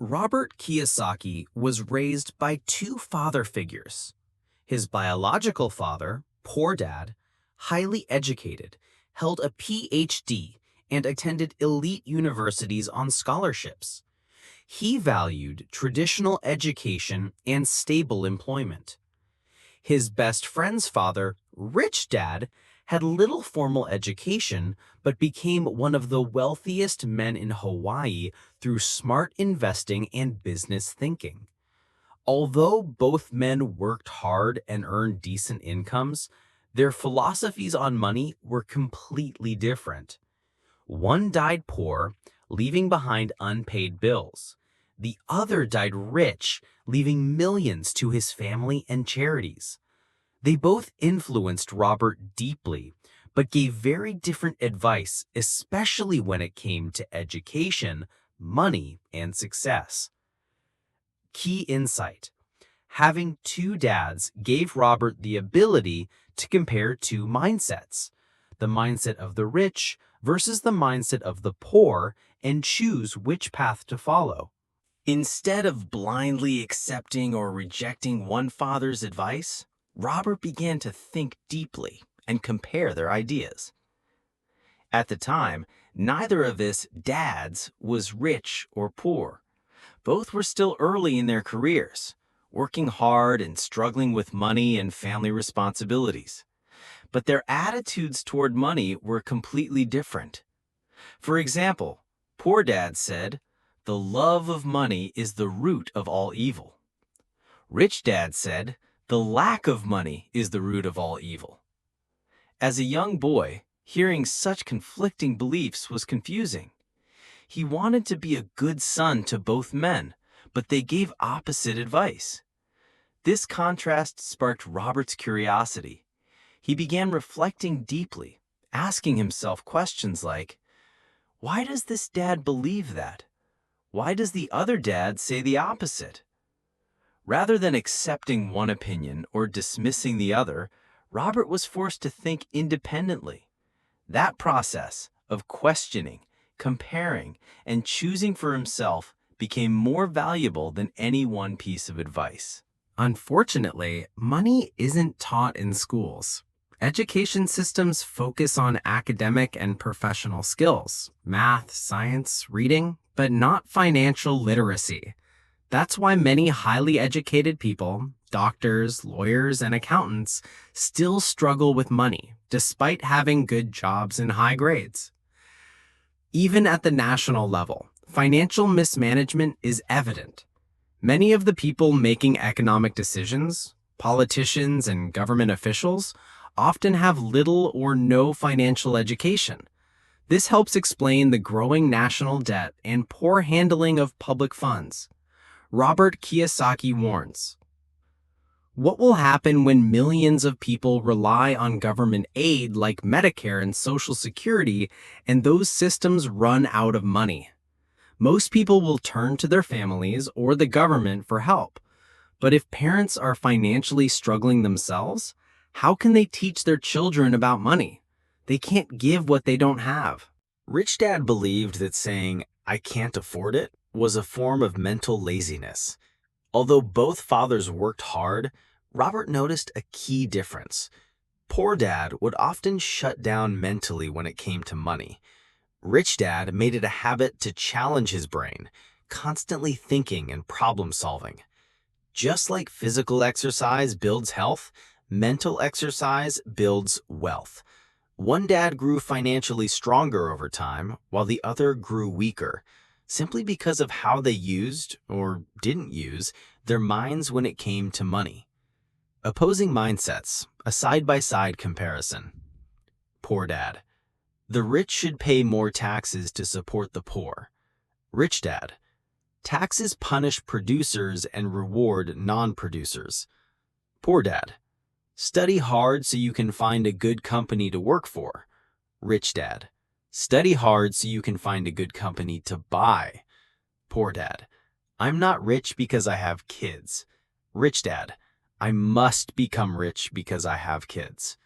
Robert Kiyosaki was raised by two father figures. His biological father, poor dad, highly educated, held a PhD, and attended elite universities on scholarships. He valued traditional education and stable employment. His best friend's father, rich dad, had little formal education but became one of the wealthiest men in Hawaii through smart investing and business thinking. Although both men worked hard and earned decent incomes, their philosophies on money were completely different. One died poor, leaving behind unpaid bills. The other died rich, leaving millions to his family and charities. They both influenced Robert deeply, but gave very different advice, especially when it came to education, money, and success. Key insight: having two dads gave Robert the ability to compare two mindsets, the mindset of the rich versus the mindset of the poor, and choose which path to follow. Instead of blindly accepting or rejecting one father's advice, Robert began to think deeply and compare their ideas. At the time, neither of his dads was rich or poor. Both were still early in their careers, working hard and struggling with money and family responsibilities. But their attitudes toward money were completely different. For example, poor dad said, "The love of money is the root of all evil." Rich dad said, "The lack of money is the root of all evil." As a young boy, hearing such conflicting beliefs was confusing. He wanted to be a good son to both men, but they gave opposite advice. This contrast sparked Robert's curiosity. He began reflecting deeply, asking himself questions like, why does this dad believe that? Why does the other dad say the opposite? Rather than accepting one opinion or dismissing the other, Robert was forced to think independently. That process of questioning, comparing, and choosing for himself became more valuable than any one piece of advice. Unfortunately, money isn't taught in schools. Education systems focus on academic and professional skills, math, science, reading, but not financial literacy. That's why many highly educated people, doctors, lawyers, and accountants, still struggle with money, despite having good jobs and high grades. Even at the national level, financial mismanagement is evident. Many of the people making economic decisions, politicians and government officials, often have little or no financial education. This helps explain the growing national debt and poor handling of public funds. Robert Kiyosaki warns, what will happen when millions of people rely on government aid like Medicare and Social Security and those systems run out of money? Most people will turn to their families or the government for help. But if parents are financially struggling themselves, how can they teach their children about money? They can't give what they don't have. Rich Dad believed that saying, "I can't afford it," was a form of mental laziness. Although both fathers worked hard, Robert noticed a key difference. Poor Dad would often shut down mentally when it came to money. Rich Dad made it a habit to challenge his brain, constantly thinking and problem solving. Just like physical exercise builds health, mental exercise builds wealth. One dad grew financially stronger over time, while the other grew weaker, simply because of how they used, or didn't use, their minds when it came to money. Opposing mindsets, a side-by-side comparison. Poor Dad: the rich should pay more taxes to support the poor. Rich Dad: taxes punish producers and reward non-producers. Poor Dad: study hard so you can find a good company to work for. Rich Dad: study hard so you can find a good company to buy. Poor Dad: I'm not rich because I have kids. Rich Dad: I must become rich because I have kids.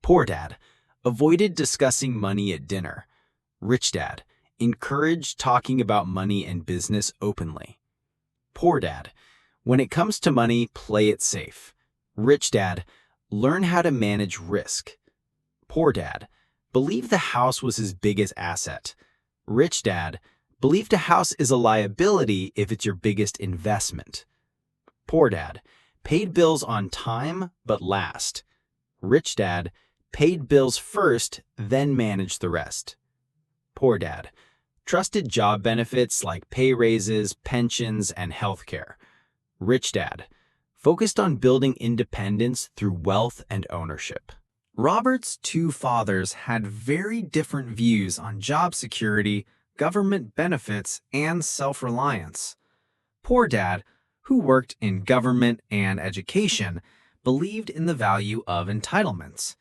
Poor Dad: avoided discussing money at dinner. Rich Dad: encouraged talking about money and business openly. Poor Dad. When it comes to money, play it safe. Rich Dad. Learn how to manage risk. Poor Dad. Believed the house was his biggest asset. Rich Dad. Believed a house is a liability if it's your biggest investment. Poor Dad. Paid bills on time, but last. Rich Dad. Paid bills first, then managed the rest. Poor Dad. Trusted job benefits like pay raises, pensions, and healthcare. Rich Dad. Focused on building independence through wealth and ownership. Robert's two fathers had very different views on job security, government benefits, and self-reliance. Poor Dad, who worked in government and education, believed in the value of entitlements.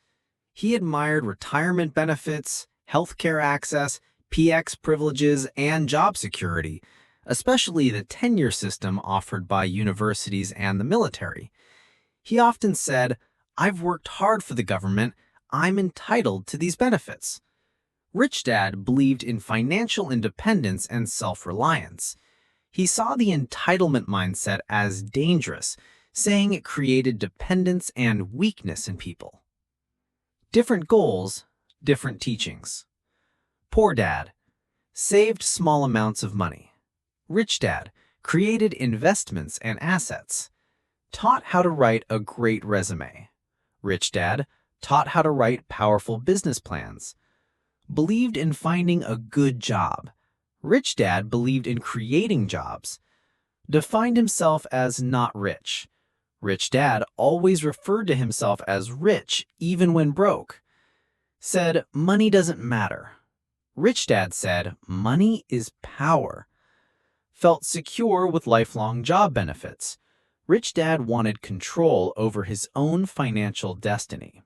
He admired retirement benefits, healthcare access, PX privileges, and job security, especially the tenure system offered by universities and the military. He often said, "I've worked hard for the government. I'm entitled to these benefits." Rich Dad believed in financial independence and self-reliance. He saw the entitlement mindset as dangerous, saying it created dependence and weakness in people. Different goals, different teachings. Poor Dad saved small amounts of money. Rich Dad created investments and assets. Taught how to write a great resume. Rich Dad taught how to write powerful business plans. Believed in finding a good job. Rich Dad believed in creating jobs. Defined himself as not rich. Rich Dad always referred to himself as rich even when broke. Said money doesn't matter. Rich Dad said money is power. Felt secure with lifelong job benefits. Rich Dad wanted control over his own financial destiny.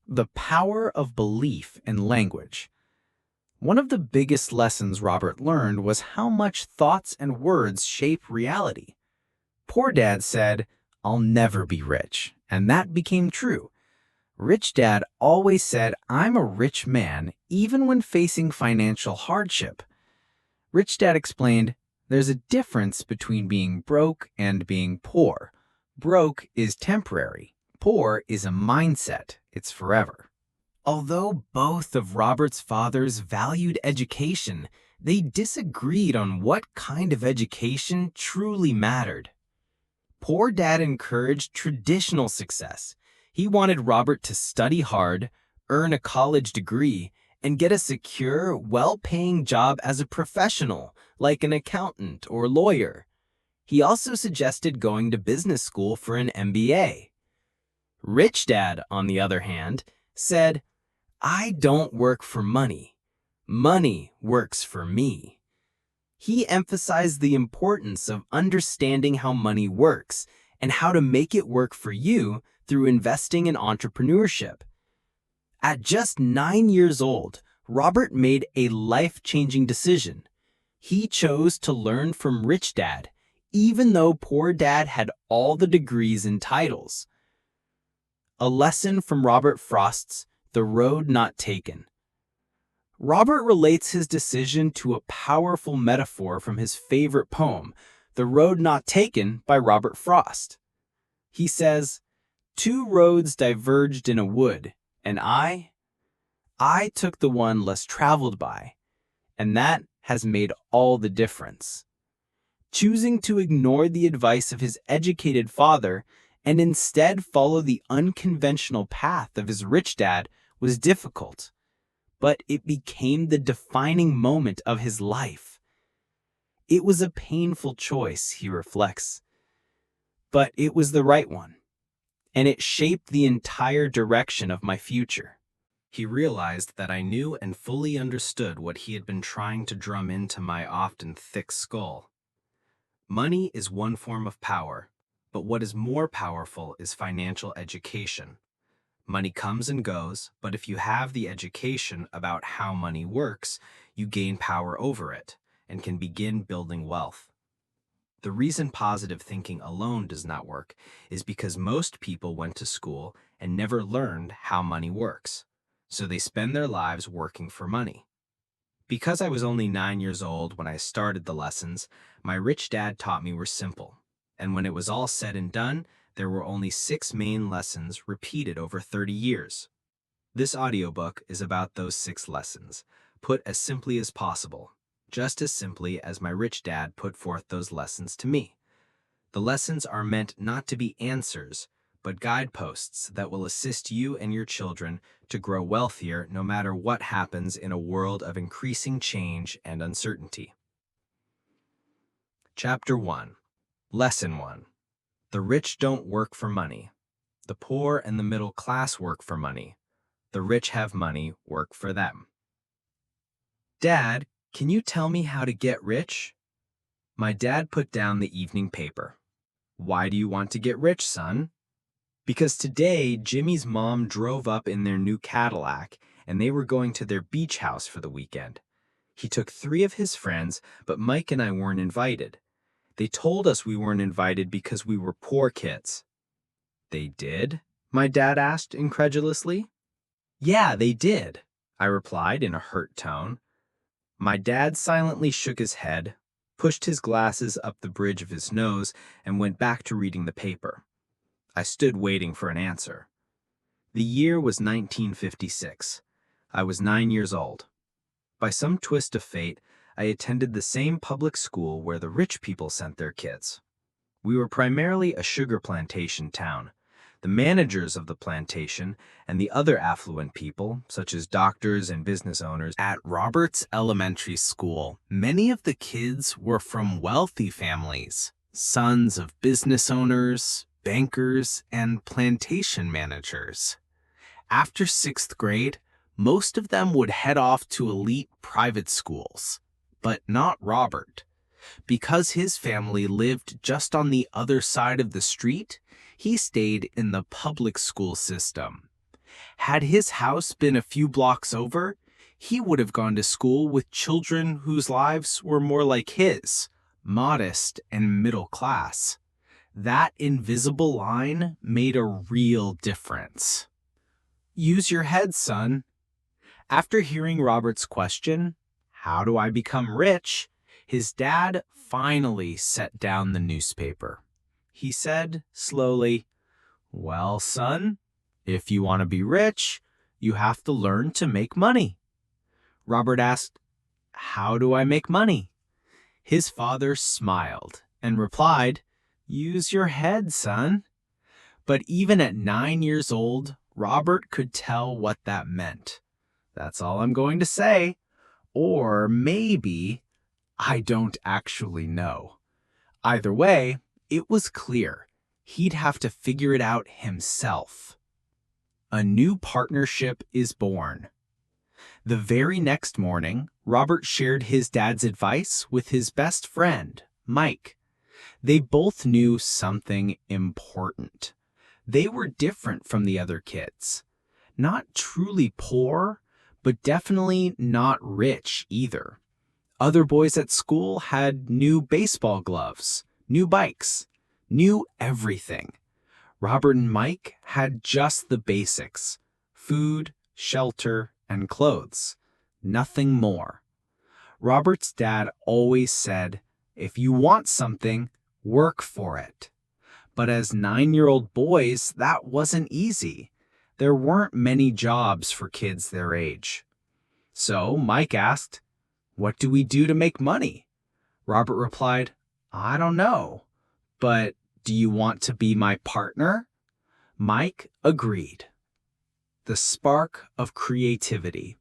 The power of belief in language. One of the biggest lessons Robert learned was how much thoughts and words shape reality. Poor Dad said, "I'll never be rich," and that became true. Rich Dad always said, "I'm a rich man," even when facing financial hardship. Rich Dad explained, "There's a difference between being broke and being poor. Broke is temporary. Poor is a mindset. It's forever." Although both of Robert's fathers valued education, they disagreed on what kind of education truly mattered. Poor Dad encouraged traditional success. He wanted Robert to study hard, earn a college degree, and get a secure, well-paying job as a professional, like an accountant or lawyer. He also suggested going to business school for an MBA. Rich Dad, on the other hand, said, "I don't work for money. Money works for me." He emphasized the importance of understanding how money works and how to make it work for you through investing in entrepreneurship. At just 9 years old, Robert made a life-changing decision. He chose to learn from Rich Dad, even though Poor Dad had all the degrees and titles. A lesson from Robert Frost's The Road Not Taken. Robert relates his decision to a powerful metaphor from his favorite poem, The Road Not Taken by Robert Frost. He says, "Two roads diverged in a wood, and I took the one less traveled by, and that has made all the difference." Choosing to ignore the advice of his educated father and instead follow the unconventional path of his rich dad was difficult, but it became the defining moment of his life. It was a painful choice, he reflects, but it was the right one, and it shaped the entire direction of my future. He realized that I knew and fully understood what he had been trying to drum into my often thick skull. Money is one form of power, but what is more powerful is financial education. Money comes and goes, but if you have the education about how money works, you gain power over it and can begin building wealth. The reason positive thinking alone does not work is because most people went to school and never learned how money works, so they spend their lives working for money. Because I was only 9 years old when I started the lessons, my rich dad taught me were simple. And when it was all said and done, there were only 6 main lessons repeated over 30 years. This audiobook is about those 6 lessons, put as simply as possible, just as simply as my rich dad put forth those lessons to me. The lessons are meant not to be answers, but guideposts that will assist you and your children to grow wealthier no matter what happens in a world of increasing change and uncertainty. Chapter 1. Lesson 1. The rich don't work for money. The poor and the middle class work for money. The rich have money work for them. Dad, can you tell me how to get rich? My dad put down the evening paper. Why do you want to get rich, son? Because today, Jimmy's mom drove up in their new Cadillac, and they were going to their beach house for the weekend. He took 3 of his friends, but Mike and I weren't invited. They told us we weren't invited because we were poor kids. They did? My dad asked incredulously. Yeah, they did, I replied in a hurt tone. My dad silently shook his head, pushed his glasses up the bridge of his nose, and went back to reading the paper. I stood waiting for an answer. The year was 1956. I was 9 years old. By some twist of fate, I attended the same public school where the rich people sent their kids. We were primarily a sugar plantation town. The managers of the plantation and the other affluent people, such as doctors and business owners, at Roberts Elementary School, many of the kids were from wealthy families, sons of business owners, bankers, and plantation managers. After 6th grade, most of them would head off to elite private schools, but not Robert. Because his family lived just on the other side of the street, he stayed in the public school system. Had his house been a few blocks over, he would have gone to school with children whose lives were more like his, modest and middle class. That invisible line made a real difference. Use your head, son. After hearing Robert's question, how do I become rich? His dad finally set down the newspaper. He said slowly, well, son, if you want to be rich, you have to learn to make money. Robert asked, how do I make money? His father smiled and replied, use your head, son. But even at 9 years old, Robert could tell what that meant. That's all I'm going to say. Or maybe I don't actually know. Either way, it was clear he'd have to figure it out himself. A new partnership is born. The very next morning, Robert shared his dad's advice with his best friend, Mike. They both knew something important. They were different from the other kids. Not truly poor, but definitely not rich either. Other boys at school had new baseball gloves, new bikes, new everything. Robert and Mike had just the basics: food, shelter, and clothes. Nothing more. Robert's dad always said, if you want something, work for it. But as 9-year-old boys, that wasn't easy. There weren't many jobs for kids their age. So Mike asked, what do we do to make money? Robert replied, I don't know, but do you want to be my partner? Mike agreed. The spark of creativity.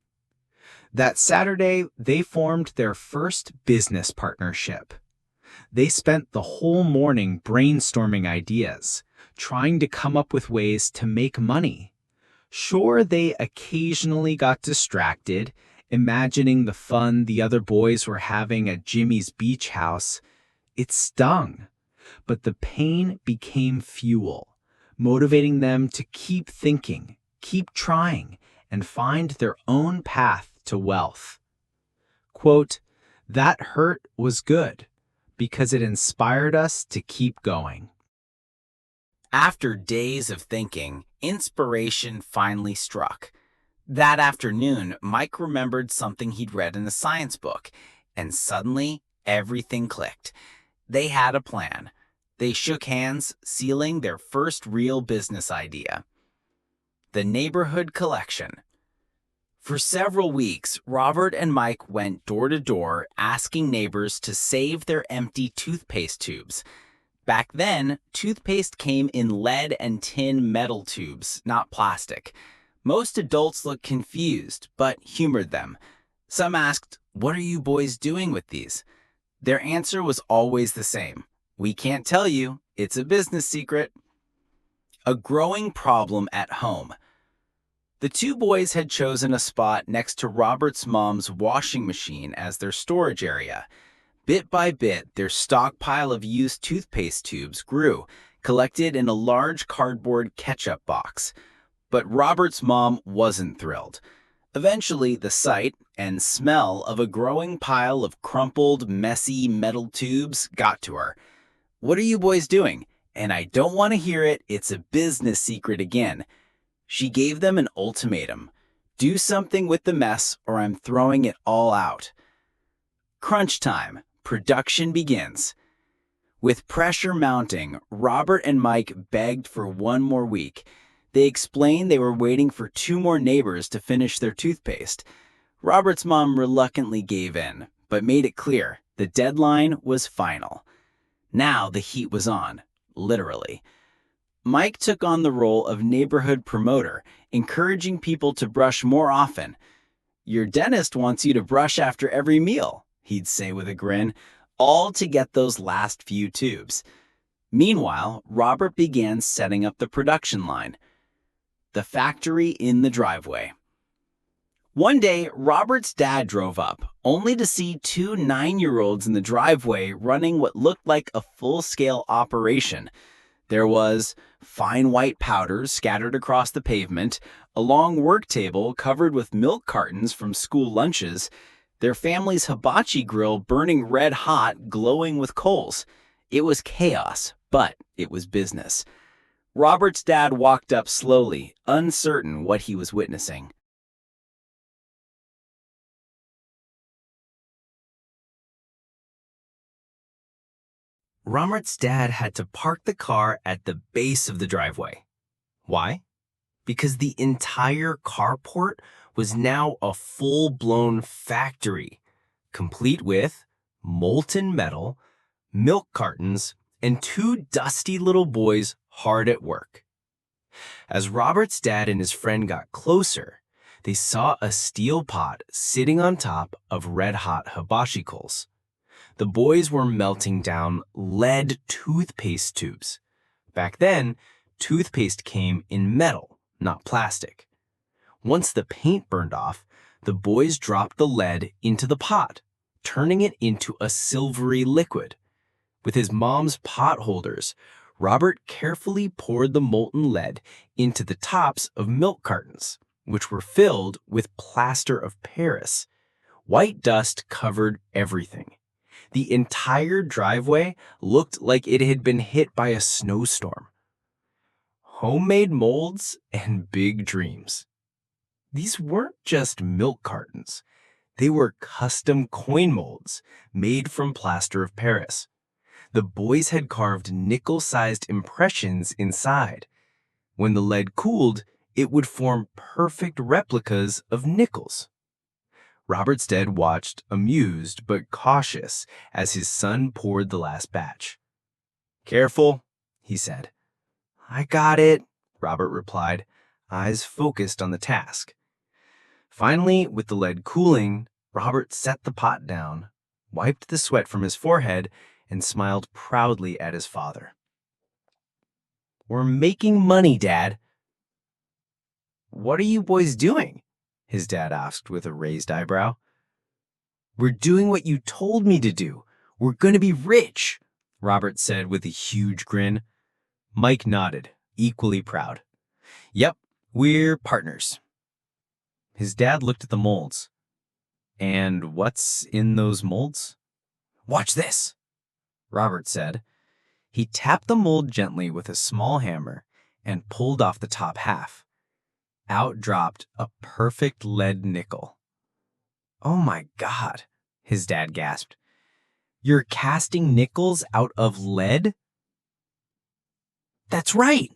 That Saturday, they formed their first business partnership. They spent the whole morning brainstorming ideas, trying to come up with ways to make money. Sure, they occasionally got distracted, imagining the fun the other boys were having at Jimmy's beach house. It stung, but the pain became fuel, motivating them to keep thinking, keep trying, and find their own path to wealth. Quote, that hurt was good because it inspired us to keep going. After days of thinking, inspiration finally struck. That afternoon, Mike remembered something he'd read in a science book, and suddenly everything clicked. They had a plan. They shook hands, sealing their first real business idea: the neighborhood collection. For several weeks, Robert and Mike went door to door asking neighbors to save their empty toothpaste tubes. Back then, toothpaste came in lead and tin metal tubes, not plastic. Most adults looked confused, but humored them. Some asked, "What are you boys doing with these?" Their answer was always the same: "We can't tell you. It's a business secret." A growing problem at home. The two boys had chosen a spot next to Robert's mom's washing machine as their storage area. Bit by bit, their stockpile of used toothpaste tubes grew, collected in a large cardboard ketchup box. But Robert's mom wasn't thrilled. Eventually, the sight and smell of a growing pile of crumpled, messy metal tubes got to her. "What are you boys doing? And I don't want to hear it. It's a business secret again." She gave them an ultimatum: "Do something with the mess or I'm throwing it all out." Crunch time. Production begins. With pressure mounting, Robert and Mike begged for one more week. They explained they were waiting for two more neighbors to finish their toothpaste. Robert's mom reluctantly gave in, but made it clear the deadline was final. Now the heat was on, literally. Mike took on the role of neighborhood promoter, encouraging people to brush more often. "Your dentist wants you to brush after every meal," he'd say with a grin, all to get those last few tubes. Meanwhile, Robert began setting up the production line. The factory in the driveway. One day, Robert's dad drove up, only to see two 9-year-olds in the driveway running what looked like a full-scale operation. There was fine white powder scattered across the pavement, a long work table covered with milk cartons from school lunches, their family's hibachi grill burning red hot, glowing with coals. It was chaos, but it was business. Robert's dad walked up slowly, uncertain what he was witnessing. Robert's dad had to park the car at the base of the driveway. Why? Because the entire carport was now a full-blown factory, complete with molten metal, milk cartons, and two dusty little boys hard at work. As Robert's dad and his friend got closer, they saw a steel pot sitting on top of red-hot hibachi coals. The boys were melting down lead toothpaste tubes. Back then, toothpaste came in metal, not plastic. Once the paint burned off, the boys dropped the lead into the pot, turning it into a silvery liquid. With his mom's pot holders, Robert carefully poured the molten lead into the tops of milk cartons, which were filled with plaster of Paris. White dust covered everything. The entire driveway looked like it had been hit by a snowstorm. Homemade molds and big dreams. These weren't just milk cartons. They were custom coin molds made from plaster of Paris. The boys had carved nickel-sized impressions inside. When the lead cooled, it would form perfect replicas of nickels. Robert's dad watched, amused but cautious, as his son poured the last batch. "Careful," he said. "I got it," Robert replied, eyes focused on the task. Finally, with the lead cooling, Robert set the pot down, wiped the sweat from his forehead, and smiled proudly at his father. "We're making money, Dad." "What are you boys doing?" his dad asked with a raised eyebrow. "We're doing what you told me to do. We're going to be rich," Robert said with a huge grin. Mike nodded, equally proud. "Yep, we're partners." His dad looked at the molds. "And what's in those molds?" "Watch this," Robert said. He tapped the mold gently with a small hammer and pulled off the top half. Out dropped a perfect lead nickel. "Oh my God," his dad gasped. "You're casting nickels out of lead?" "That's right,"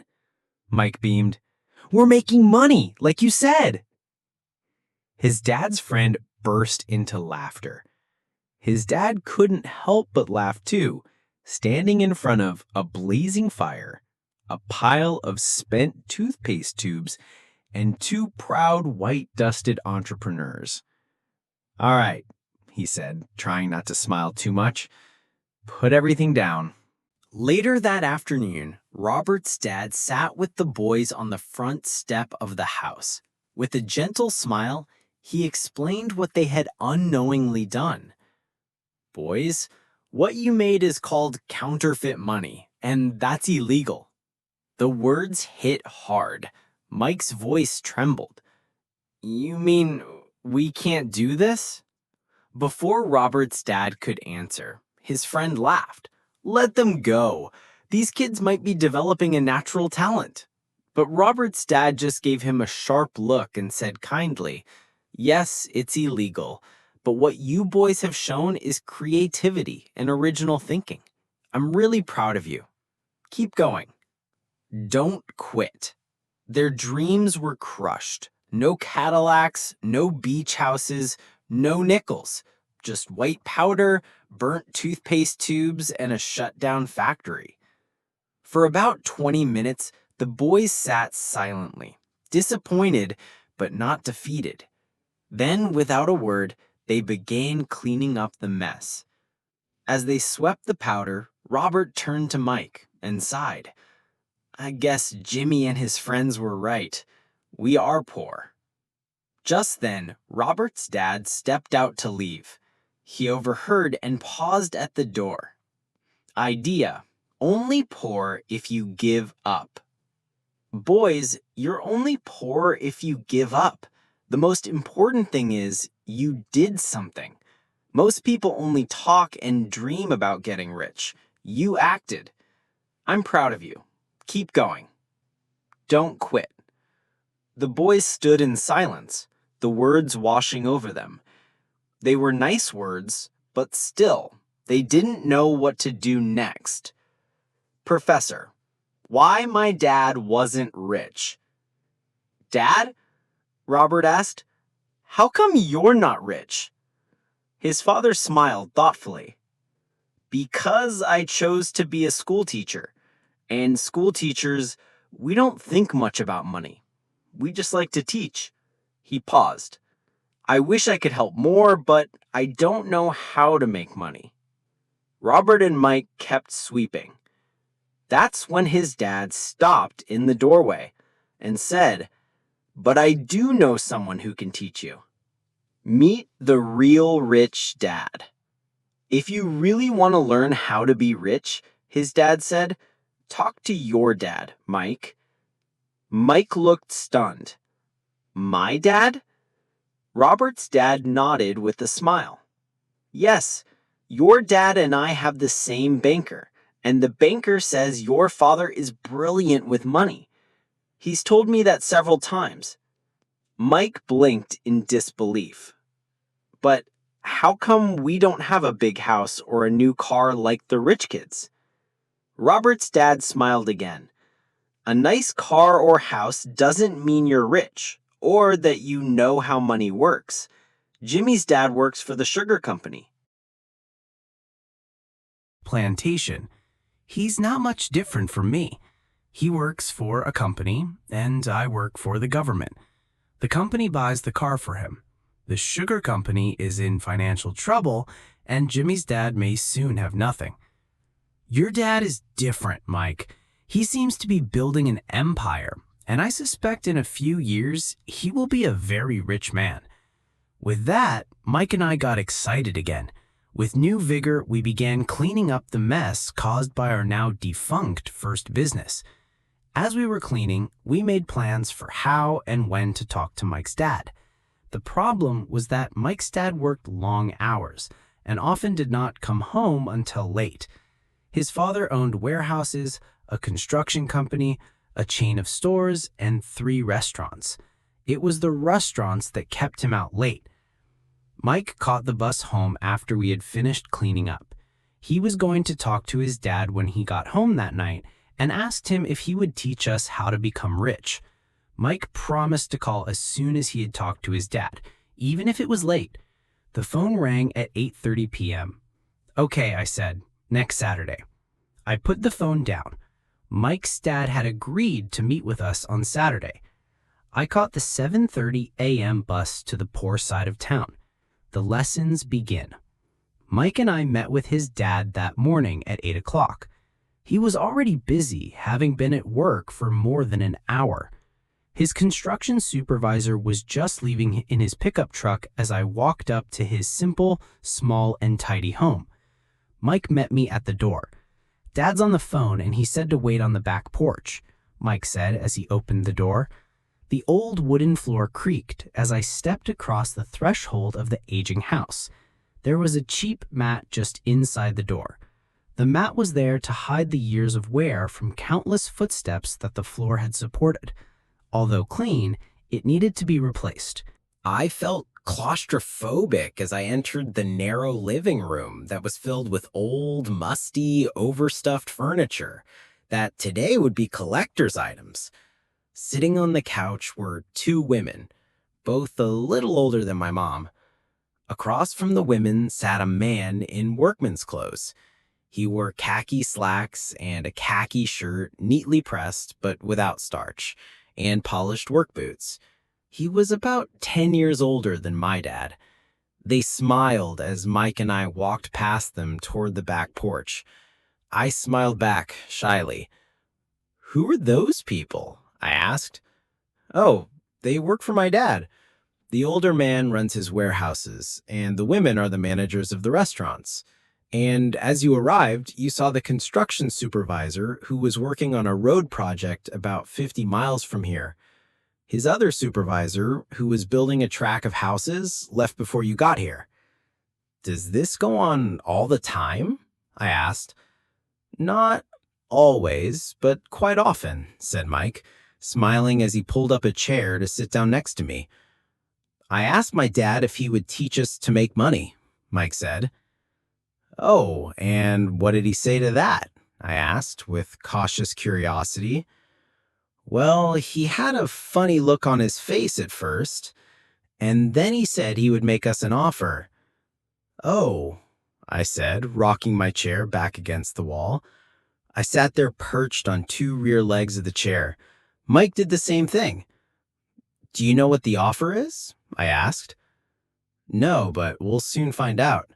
Mike beamed. "We're making money, like you said." His dad's friend burst into laughter. His dad couldn't help but laugh too, standing in front of a blazing fire, a pile of spent toothpaste tubes, and two proud white-dusted entrepreneurs. "All right," he said, trying not to smile too much. "Put everything down." Later that afternoon, Robert's dad sat with the boys on the front step of the house. With a gentle smile, he explained what they had unknowingly done. "Boys, what you made is called counterfeit money, and that's illegal." The words hit hard. Mike's voice trembled. "You mean we can't do this?" Before Robert's dad could answer, his friend laughed. "Let them go. These kids might be developing a natural talent." But Robert's dad just gave him a sharp look and said kindly, "Yes, it's illegal, but what you boys have shown is creativity and original thinking. I'm really proud of you. Keep going. Don't quit." Their dreams were crushed. No Cadillacs, no beach houses, no nickels, just white powder, burnt toothpaste tubes, and a shut-down factory. For about 20 minutes, the boys sat silently, disappointed but not defeated. Then, without a word, they began cleaning up the mess. As they swept the powder, Robert turned to Mike and sighed. "I guess Jimmy and his friends were right. We are poor." Just then, Robert's dad stepped out to leave. He overheard and paused at the door. "Idea: only poor if you give up." "Boys, you're only poor if you give up. The most important thing is you did something. Most people only talk and dream about getting rich. You acted. I'm proud of you. Keep going. Don't quit." The boys stood in silence, the words washing over them. They were nice words, but still, they didn't know what to do next. "Professor, why my dad wasn't rich?" "Dad?" Robert asked. "How come you're not rich?" His father smiled thoughtfully. "Because I chose to be a school teacher. And school teachers, we don't think much about money. We just like to teach." He paused. "I wish I could help more, but I don't know how to make money." Robert and Mike kept sweeping. That's when his dad stopped in the doorway and said, "But I do know someone who can teach you. Meet the real rich dad." "If you really want to learn how to be rich," his dad said, "talk to your dad, Mike." Mike looked stunned. "My dad?" Robert's dad nodded with a smile. "Yes, your dad and I have the same banker, and the banker says your father is brilliant with money. He's told me that several times." Mike blinked in disbelief. "But how come we don't have a big house or a new car like the rich kids?" Robert's dad smiled again. "A nice car or house doesn't mean you're rich, or that you know how money works. Jimmy's dad works for the sugar company." Plantation. He's not much different from me. He works for a company, and I work for the government. The company buys the car for him. The sugar company is in financial trouble, and Jimmy's dad may soon have nothing. Your dad is different, Mike. He seems to be building an empire, and I suspect in a few years he will be a very rich man. With that, Mike and I got excited again. With new vigor, we began cleaning up the mess caused by our now defunct first business. As we were cleaning, we made plans for how and when to talk to Mike's dad. The problem was that Mike's dad worked long hours and often did not come home until late. His father owned warehouses, a construction company, a chain of stores, and 3 restaurants. It was the restaurants that kept him out late. Mike caught the bus home after we had finished cleaning up. He was going to talk to his dad when he got home that night and asked him if he would teach us how to become rich. Mike promised to call as soon as he had talked to his dad, even if it was late. The phone rang at 8:30 p.m. "Okay," I said, "next Saturday." I put the phone down. Mike's dad had agreed to meet with us on Saturday. I caught the 7:30 a.m. bus to the poor side of town. The lessons begin. Mike and I met with his dad that morning at 8 o'clock. He was already busy, having been at work for more than an hour. His construction supervisor was just leaving in his pickup truck as I walked up to his simple, small, and tidy home. Mike met me at the door. "Dad's on the phone and he said to wait on the back porch," Mike said as he opened the door. The old wooden floor creaked as I stepped across the threshold of the aging house. There was a cheap mat just inside the door. The mat was there to hide the years of wear from countless footsteps that the floor had supported. Although clean, it needed to be replaced. I felt claustrophobic as I entered the narrow living room that was filled with old, musty, overstuffed furniture that today would be collector's items. Sitting on the couch were two women, both a little older than my mom. Across from the women sat a man in workman's clothes. He wore khaki slacks and a khaki shirt, neatly pressed but without starch, and polished work boots. He was about 10 years older than my dad. They smiled as Mike and I walked past them toward the back porch. I smiled back shyly. "Who are those people?" I asked. "Oh, they work for my dad. The older man runs his warehouses, and the women are the managers of the restaurants. And as you arrived, you saw the construction supervisor who was working on a road project about 50 miles from here. His other supervisor, who was building a track of houses, left before you got here." "Does this go on all the time?" I asked. "Not always, but quite often," said Mike, smiling as he pulled up a chair to sit down next to me. "I asked my dad if he would teach us to make money," Mike said. "Oh, and what did he say to that?" I asked with cautious curiosity. "Well, he had a funny look on his face at first, and then he said he would make us an offer." "Oh," I said, rocking my chair back against the wall. I sat there perched on two rear legs of the chair. Mike did the same thing. "Do you know what the offer is?" I asked. "No, but we'll soon find out."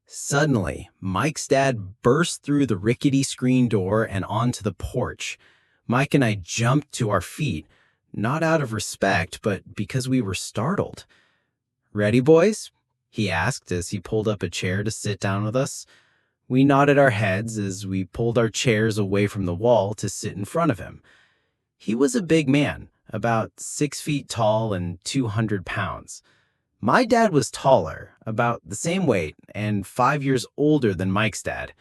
Suddenly, Mike's dad burst through the rickety screen door and onto the porch. Mike and I jumped to our feet, not out of respect, but because we were startled. "Ready, boys?" he asked as he pulled up a chair to sit down with us. We nodded our heads as we pulled our chairs away from the wall to sit in front of him. He was a big man, about 6 feet tall and 200 pounds. My dad was taller, about the same weight, and 5 years older than Mike's dad.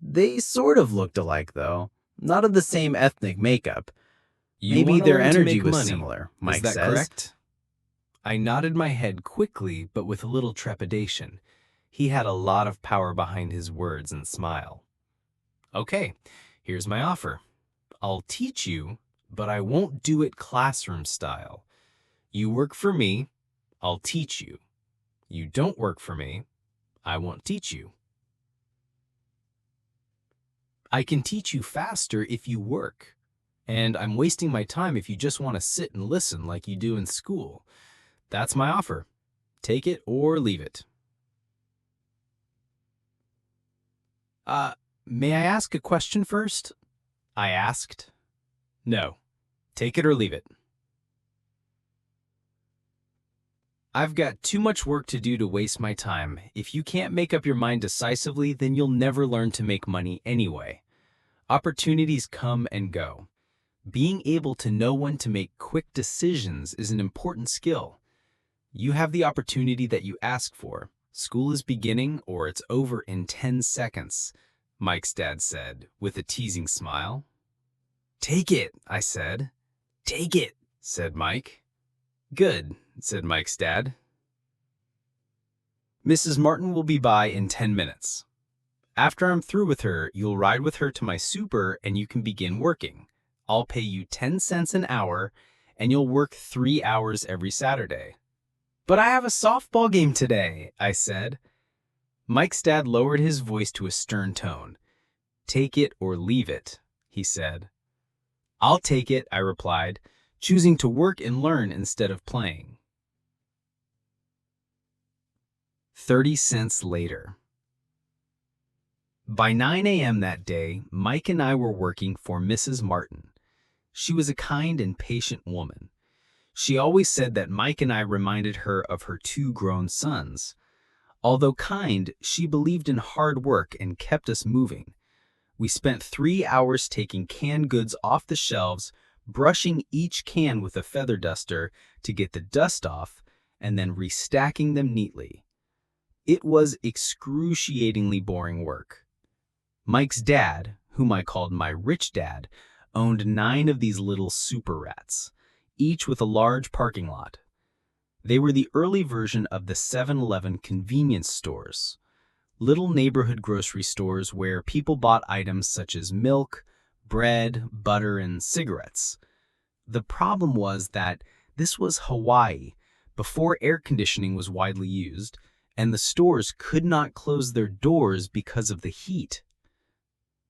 They sort of looked alike, though, not of the same ethnic makeup. Maybe their energy was similar, Mike says. Is that correct? I nodded my head quickly, but with a little trepidation. He had a lot of power behind his words and smile. "Okay, here's my offer. I'll teach you, but I won't do it classroom style. You work for me, I'll teach you. You don't work for me, I won't teach you. I can teach you faster if you work, and I'm wasting my time if you just want to sit and listen like you do in school. That's my offer. Take it or leave it." May I ask a question first?" I asked. "No. Take it or leave it." I've got too much work to do to waste my time. If you can't make up your mind decisively, then you'll never learn to make money anyway. Opportunities come and go. Being able to know when to make quick decisions is an important skill. You have the opportunity that you ask for. School is beginning or it's over in 10 seconds, Mike's dad said with a teasing smile. "Take it," I said. "Take it," said Mike. Good, said Mike's dad. Mrs. Martin will be by in 10 minutes. After I'm through with her, you'll ride with her to my super and you can begin working. I'll pay you 10 cents an hour and you'll work 3 hours every Saturday. But I have a softball game today, I said. Mike's dad lowered his voice to a stern tone. Take it or leave it, he said. I'll take it, I replied, choosing to work and learn instead of playing. 30 cents later. By 9 a.m. that day, Mike and I were working for Mrs. Martin. She was a kind and patient woman. She always said that Mike and I reminded her of her 2 grown sons. Although kind, she believed in hard work and kept us moving. We spent 3 hours taking canned goods off the shelves, brushing each can with a feather duster to get the dust off, and then restacking them neatly. It was excruciatingly boring work. Mike's dad, whom I called my rich dad, owned 9 of these little super rats, each with a large parking lot. They were the early version of the 7-Eleven convenience stores, little neighborhood grocery stores where people bought items such as milk, bread, butter, and cigarettes. The problem was that this was Hawaii, before air conditioning was widely used, and the stores could not close their doors because of the heat.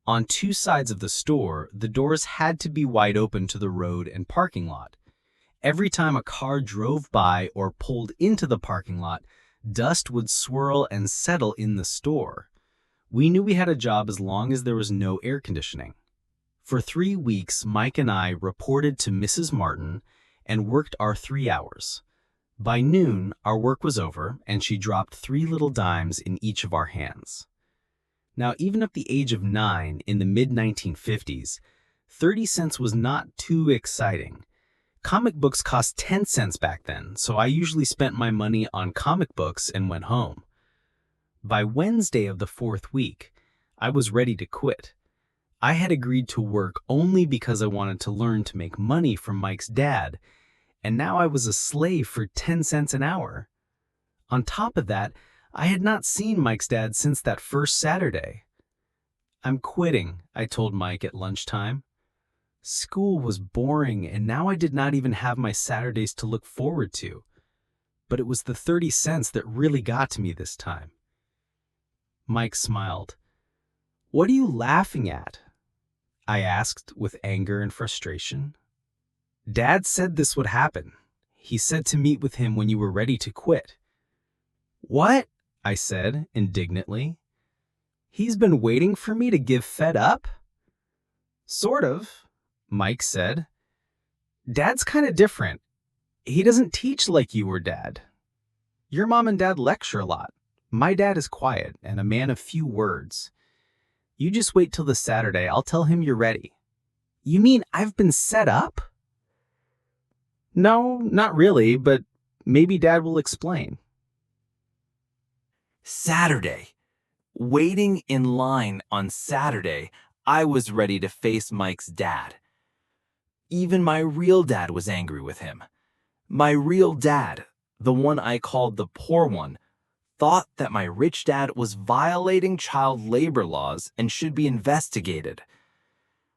On 2 sides of the store, the doors had to be wide open to the road and parking lot. Every time a car drove by or pulled into the parking lot, dust would swirl and settle in the store. We knew we had a job as long as there was no air conditioning. For 3 weeks, Mike and I reported to Mrs. Martin and worked our 3 hours. By noon, our work was over, and she dropped 3 little dimes in each of our hands. Now, even at the age of 9 in the mid-1950s, 30 cents was not too exciting. Comic books cost 10 cents back then, so I usually spent my money on comic books and went home. By Wednesday of the 4th week, I was ready to quit. I had agreed to work only because I wanted to learn to make money from Mike's dad, and now I was a slave for 10 cents an hour. On top of that, I had not seen Mike's dad since that first Saturday. I'm quitting, I told Mike at lunchtime. School was boring, and now I did not even have my Saturdays to look forward to. But it was the 30 cents that really got to me this time. Mike smiled. What are you laughing at? I asked with anger and frustration. Dad said this would happen. He said to meet with him when you were ready to quit. What? I said indignantly. He's been waiting for me to give fed up? Sort of, Mike said. Dad's kind of different. He doesn't teach like you or Dad. Your mom and Dad lecture a lot. My dad is quiet and a man of few words. You just wait till the Saturday. I'll tell him you're ready. You mean I've been set up? No, not really, but maybe Dad will explain. Saturday. Waiting in line on Saturday, I was ready to face Mike's dad. Even my real dad was angry with him. My real dad, the one I called the poor one, thought that my rich dad was violating child labor laws and should be investigated.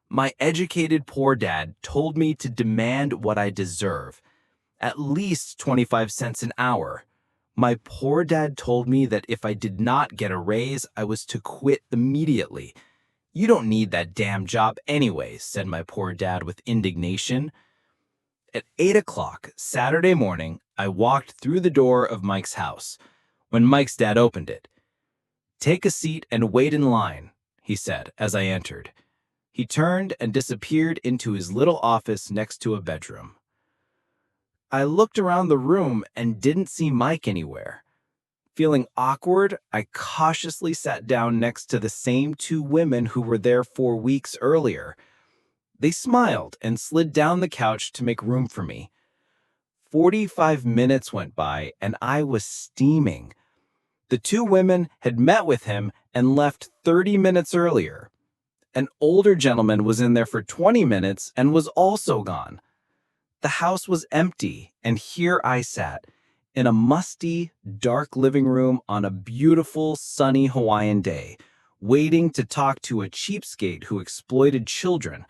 My educated poor dad told me to demand what I deserve, at least 25 cents an hour. My poor dad told me that if I did not get a raise, I was to quit immediately. You don't need that damn job anyway, said my poor dad with indignation. At 8 o'clock Saturday morning, I walked through the door of Mike's house when Mike's dad opened it. Take a seat and wait in line, he said as I entered. He turned and disappeared into his little office next to a bedroom. I looked around the room and didn't see Mike anywhere. Feeling awkward, I cautiously sat down next to the same 2 women who were there 4 weeks earlier. They smiled and slid down the couch to make room for me. 45 minutes went by and I was steaming. The 2 women had met with him and left 30 minutes earlier. An older gentleman was in there for 20 minutes and was also gone. The house was empty, and here I sat, in a musty, dark living room on a beautiful, sunny Hawaiian day, waiting to talk to a cheapskate who exploited children.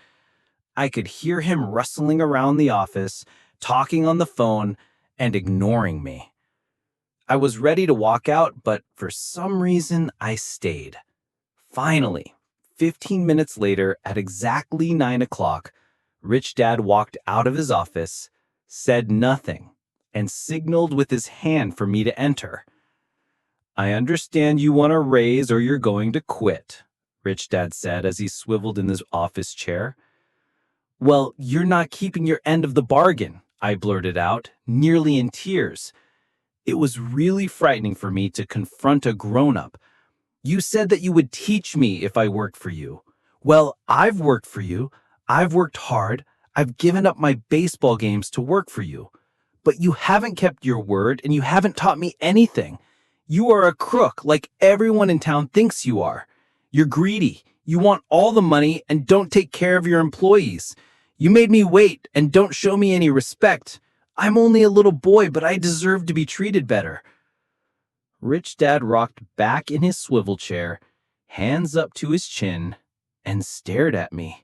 I could hear him rustling around the office, talking on the phone, and ignoring me. I was ready to walk out, but for some reason I stayed. Finally, 15 minutes later, at exactly 9 o'clock, Rich Dad walked out of his office, said nothing, and signaled with his hand for me to enter. "I understand you want a raise or you're going to quit," Rich Dad said as he swiveled in his office chair. "Well, you're not keeping your end of the bargain," I blurted out, nearly in tears. It was really frightening for me to confront a grown-up. "You said that you would teach me if I worked for you." "Well, I've worked for you. I've worked hard. I've given up my baseball games to work for you. But you haven't kept your word and you haven't taught me anything. You are a crook like everyone in town thinks you are. You're greedy. You want all the money and don't take care of your employees. You made me wait and don't show me any respect. I'm only a little boy, but I deserve to be treated better." Rich Dad rocked back in his swivel chair, hands up to his chin, and stared at me.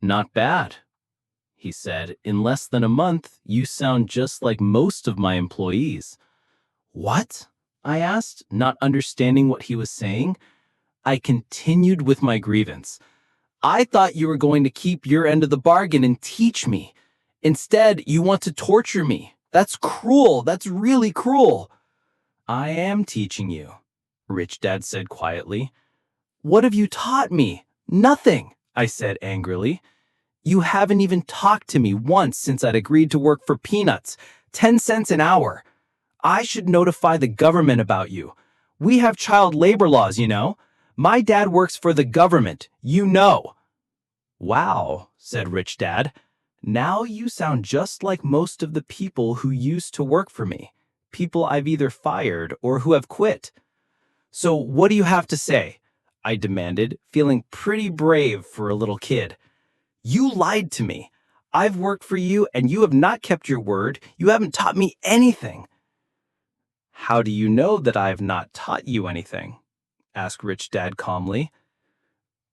"Not bad," he said. "In less than a month, you sound just like most of my employees." "What?" I asked, not understanding what he was saying. I continued with my grievance. "I thought you were going to keep your end of the bargain and teach me. Instead, you want to torture me. That's cruel. That's really cruel." "I am teaching you," Rich Dad said quietly. "What have you taught me?" "Nothing," I said angrily. "You haven't even talked to me once since I'd agreed to work for peanuts, 10 cents an hour. I should notify the government about you. We have child labor laws, you know. My dad works for the government, you know." "Wow," said Rich Dad. "Now you sound just like most of the people who used to work for me, people I've either fired or who have quit." "So what do you have to say?" I demanded, feeling pretty brave for a little kid. "You lied to me. I've worked for you and you have not kept your word. You haven't taught me anything." "How do you know that I have not taught you anything?" asked Rich Dad calmly.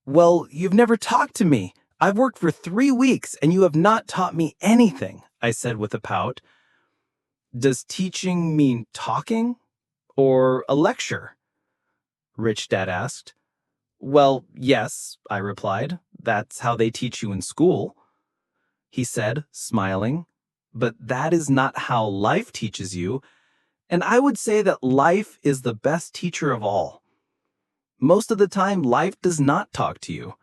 "Well, you've never talked to me. I've worked for 3 weeks and you have not taught me anything," I said with a pout. "Does teaching mean talking or a lecture?" Rich Dad asked. "Well, yes," I replied. "That's how they teach you in school." He said, smiling, "But that is not how life teaches you, and I would say that life is the best teacher of all. Most of the time, life does not talk to you.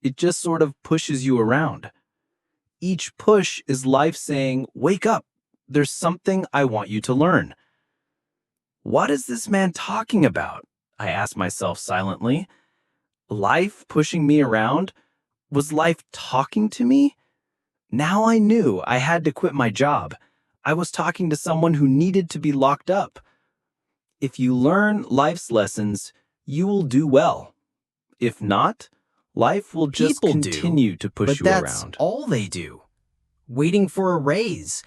It just sort of pushes you around. Each push is life saying, 'Wake up, there's something I want you to learn.'" "What is this man talking about?" I asked myself silently. Life pushing me around? Was life talking to me? Now I knew I had to quit my job. I was talking to someone who needed to be locked up. If you learn life's lessons, you will do well. If not, life will just People do, continue to push but you that's around. all they do. Waiting for a raise,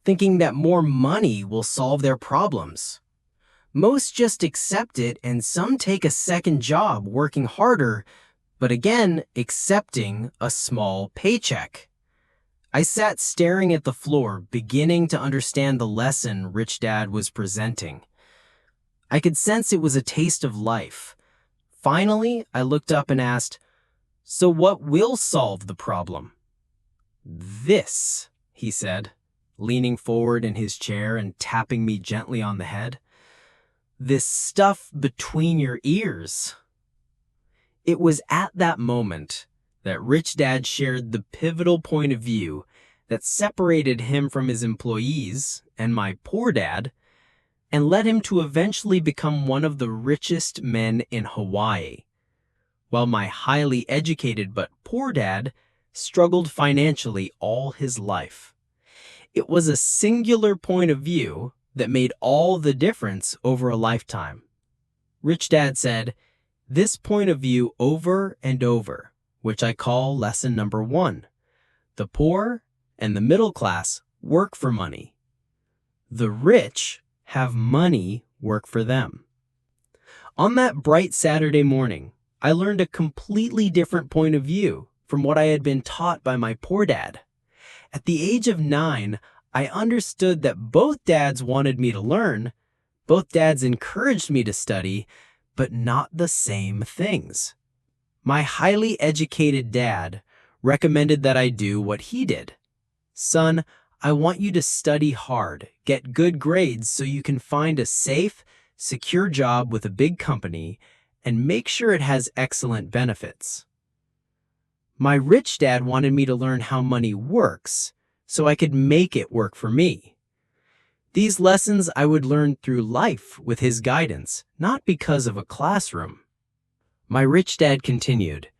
thinking that more money will solve their problems. Most just accept it, and some take a second job working harder, but again, accepting a small paycheck. I sat staring at the floor, beginning to understand the lesson Rich Dad was presenting. I could sense it was a taste of life. Finally, I looked up and asked, "So what will solve the problem?" "This," he said, leaning forward in his chair and tapping me gently on the head. "This stuff between your ears." It was at that moment that Rich Dad shared the pivotal point of view that separated him from his employees and my poor dad, and led him to eventually become one of the richest men in Hawaii, while my highly educated but poor dad struggled financially all his life. It was a singular point of view that made all the difference over a lifetime. Rich Dad said this point of view over and over, which I call lesson number 1. The poor and the middle class work for money. The rich have money work for them. On that bright Saturday morning, I learned a completely different point of view from what I had been taught by my poor dad. At the age of 9, I understood that both dads wanted me to learn, both dads encouraged me to study, but not the same things. My highly educated dad recommended that I do what he did. Son, I want you to study hard, get good grades so you can find a safe, secure job with a big company, and make sure it has excellent benefits. My rich dad wanted me to learn how money works so I could make it work for me. These lessons I would learn through life with his guidance, not because of a classroom. My rich dad continued,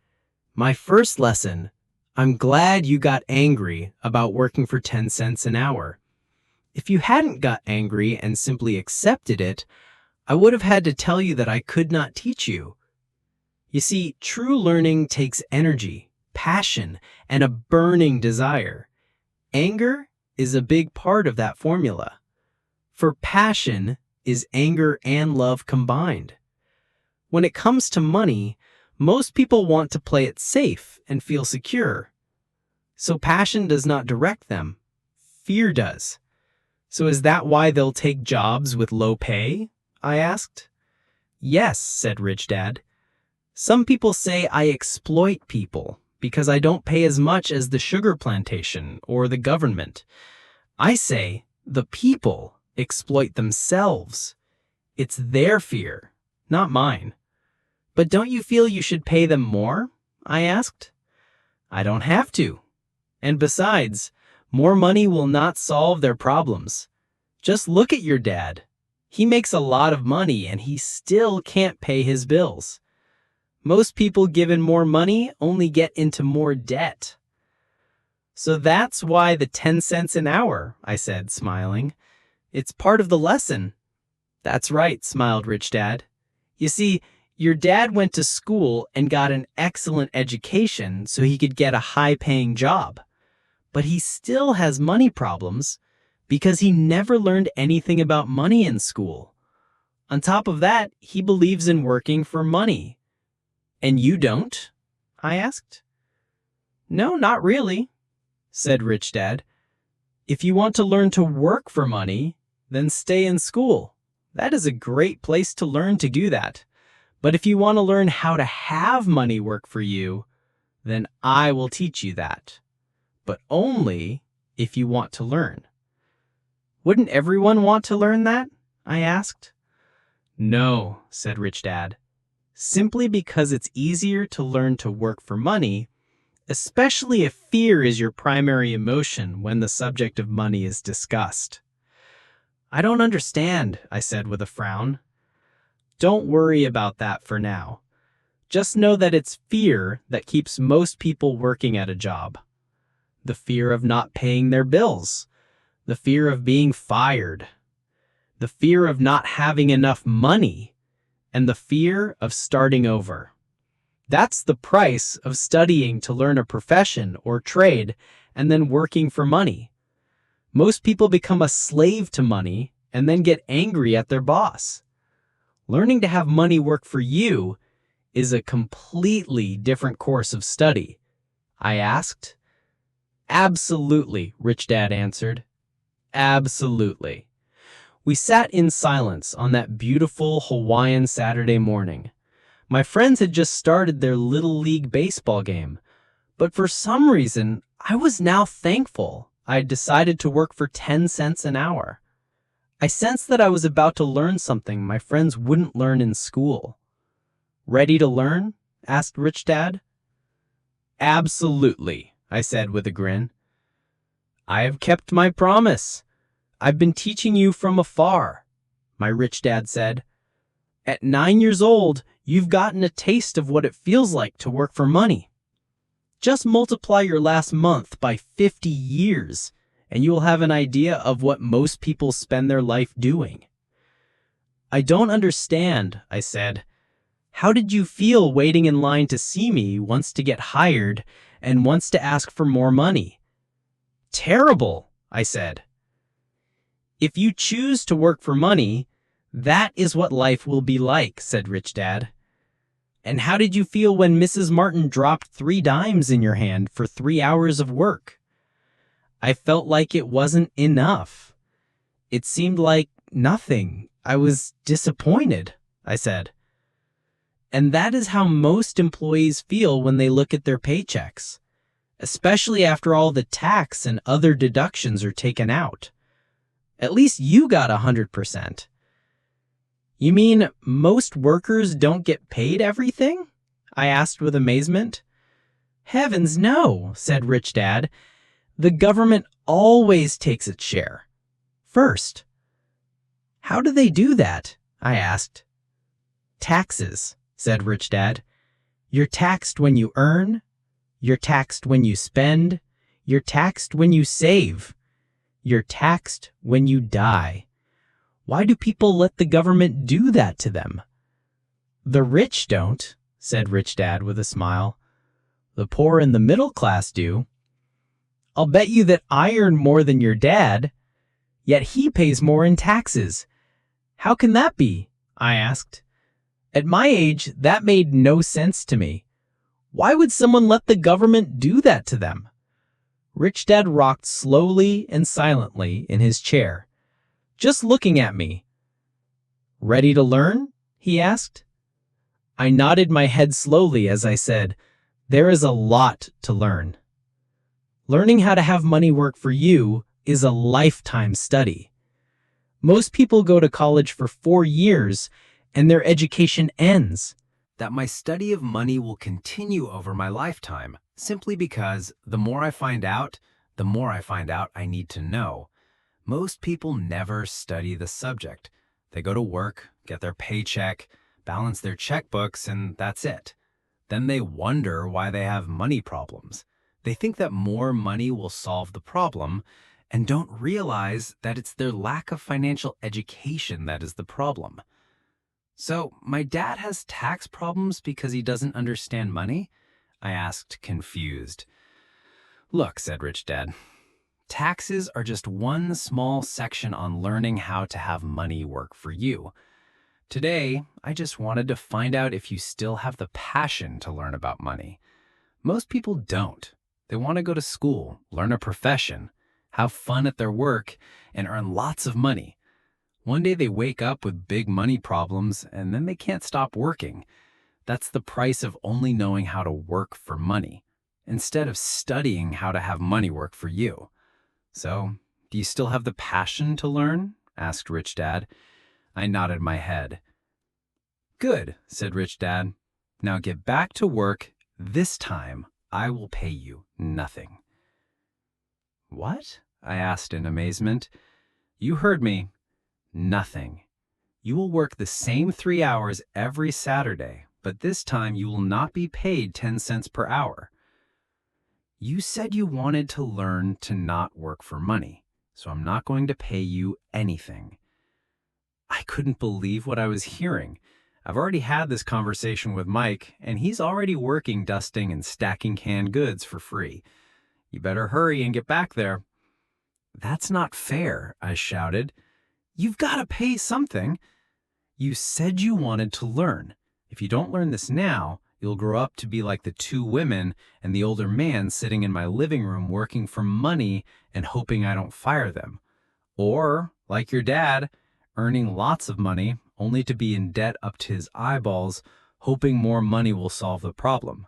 "My first lesson, I'm glad you got angry about working for 10 cents an hour. If you hadn't got angry and simply accepted it, I would have had to tell you that I could not teach you. You see, true learning takes energy, passion, and a burning desire. Anger is a big part of that formula. For passion is anger and love combined. When it comes to money, most people want to play it safe and feel secure. So passion does not direct them. Fear does. So is that why they'll take jobs with low pay?" I asked. "Yes," said Rich Dad. "Some people say I exploit people because I don't pay as much as the sugar plantation or the government. I say the people exploit themselves. It's their fear, not mine." "But don't you feel you should pay them more?" I asked. "I don't have to. And besides, more money will not solve their problems. Just look at your dad. He makes a lot of money and he still can't pay his bills. Most people given more money only get into more debt." "So that's why the 10 cents an hour," I said, smiling. "It's part of the lesson." "That's right," smiled Rich Dad. "You see, your dad went to school and got an excellent education so he could get a high-paying job. But he still has money problems because he never learned anything about money in school. On top of that, he believes in working for money." "And you don't?" I asked. "No, not really," said Rich Dad. "If you want to learn to work for money, then stay in school. That is a great place to learn to do that. But if you want to learn how to have money work for you, then I will teach you that. But only if you want to learn." "Wouldn't everyone want to learn that?" I asked. "No," said Rich Dad. "Simply because it's easier to learn to work for money, especially if fear is your primary emotion when the subject of money is discussed." "I don't understand," I said with a frown. "Don't worry about that for now. Just know that it's fear that keeps most people working at a job. The fear of not paying their bills, the fear of being fired, the fear of not having enough money, and the fear of starting over. That's the price of studying to learn a profession or trade and then working for money. Most people become a slave to money and then get angry at their boss. Learning to have money work for you is a completely different course of study." I asked. "Absolutely," Rich Dad answered. "Absolutely." We sat in silence on that beautiful Hawaiian Saturday morning. My friends had just started their Little League baseball game, but for some reason, I was now thankful I had decided to work for 10 cents an hour. I sensed that I was about to learn something my friends wouldn't learn in school. "Ready to learn?" asked Rich Dad. "Absolutely," I said with a grin. "I have kept my promise. I've been teaching you from afar," my rich dad said. "At 9 years old, you've gotten a taste of what it feels like to work for money. Just multiply your last month by 50 years, and you will have an idea of what most people spend their life doing." "I don't understand," I said. "How did you feel waiting in line to see me once to get hired and once to ask for more money?" terrible, I said. If you choose to work for money, that is what life will be like, said Rich Dad. And how did you feel when Mrs. Martin dropped 3 dimes in your hand for 3 hours of work? I felt like it wasn't enough. It seemed like nothing. I was disappointed, I said. And that is how most employees feel when they look at their paychecks, especially after all the tax and other deductions are taken out. At least you got 100%. You mean most workers don't get paid everything? I asked with amazement. Heavens no, said Rich Dad. The government always takes its share. First. How do they do that? I asked. Taxes, said Rich Dad. You're taxed when you earn. You're taxed when you spend. You're taxed when you save. You're taxed when you die. Why do people let the government do that to them? The rich don't, said Rich Dad with a smile. The poor and the middle class do. I'll bet you that I earn more than your dad, yet he pays more in taxes. How can that be? I asked. At my age, that made no sense to me. Why would someone let the government do that to them? Rich Dad rocked slowly and silently in his chair, just looking at me. Ready to learn? He asked. I nodded my head slowly as I said, there is a lot to learn. Learning how to have money work for you is a lifetime study. Most people go to college for 4 years and their education ends. That my study of money will continue over my lifetime, simply because the more I find out, the more I find out I need to know. Most people never study the subject. They go to work, get their paycheck, balance their checkbooks, and that's it. Then they wonder why they have money problems. They think that more money will solve the problem and don't realize that it's their lack of financial education that is the problem. So, my dad has tax problems because he doesn't understand money? I asked, confused. Look, said Rich Dad, taxes are just one small section on learning how to have money work for you. Today, I just wanted to find out if you still have the passion to learn about money. Most people don't. They want to go to school, learn a profession, have fun at their work, and earn lots of money. One day they wake up with big money problems, and then they can't stop working. That's the price of only knowing how to work for money, instead of studying how to have money work for you. So, do you still have the passion to learn? Asked Rich Dad. I nodded my head. Good, said Rich Dad. Now get back to work. This time, I will pay you nothing. What? I asked in amazement. You heard me. Nothing. You will work the same 3 hours every Saturday, but this time you will not be paid 10 cents per hour. You said you wanted to learn to not work for money, so I'm not going to pay you anything. I couldn't believe what I was hearing. I've already had this conversation with Mike, and he's already working dusting and stacking canned goods for free. You better hurry and get back there. That's not fair, I shouted. You've got to pay something. You said you wanted to learn. If you don't learn this now, you'll grow up to be like the 2 women and the older man sitting in my living room working for money and hoping I don't fire them. Or, like your dad, earning lots of money only to be in debt up to his eyeballs, hoping more money will solve the problem.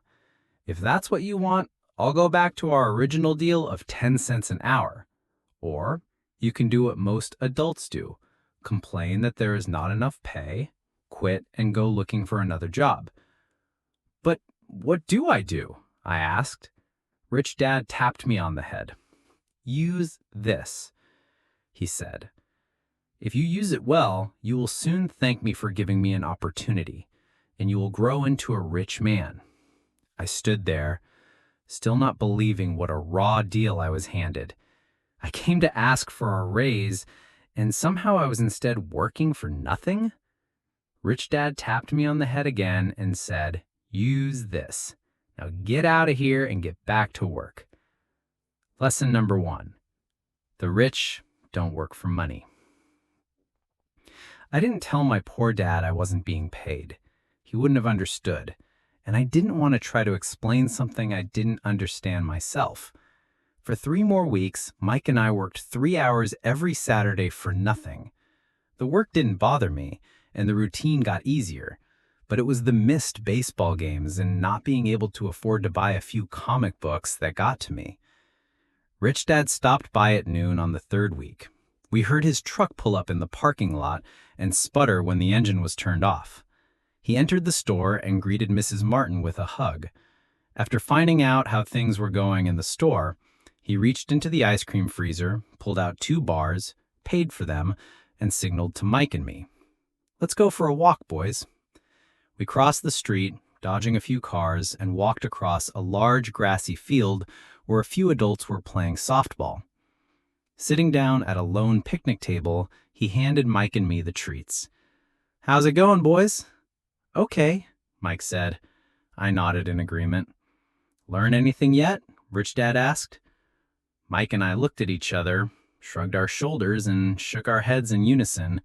If that's what you want, I'll go back to our original deal of 10 cents an hour. Or you can do what most adults do, complain that there is not enough pay, quit, and go looking for another job. But what do? I asked. Rich Dad tapped me on the head. Use this, he said. If you use it well, you will soon thank me for giving me an opportunity, and you will grow into a rich man. I stood there, still not believing what a raw deal I was handed. I came to ask for a raise, and somehow I was instead working for nothing? Rich Dad tapped me on the head again and said, use this. Now get out of here and get back to work. Lesson number 1. The rich don't work for money. I didn't tell my poor dad I wasn't being paid. He wouldn't have understood. And I didn't want to try to explain something I didn't understand myself. For 3 more weeks, Mike and I worked 3 hours every Saturday for nothing. The work didn't bother me, and the routine got easier. But it was the missed baseball games and not being able to afford to buy a few comic books that got to me. Rich Dad stopped by at noon on the 3rd week. We heard his truck pull up in the parking lot and sputter when the engine was turned off. He entered the store and greeted Mrs. Martin with a hug. After finding out how things were going in the store, he reached into the ice cream freezer, pulled out 2 bars, paid for them, and signaled to Mike and me. "Let's go for a walk, boys." We crossed the street, dodging a few cars, and walked across a large grassy field where a few adults were playing softball. Sitting down at a lone picnic table, he handed Mike and me the treats. "How's it going, boys?" "Okay," Mike said. I nodded in agreement. "Learn anything yet?" Rich Dad asked. Mike and I looked at each other, shrugged our shoulders, and shook our heads in unison,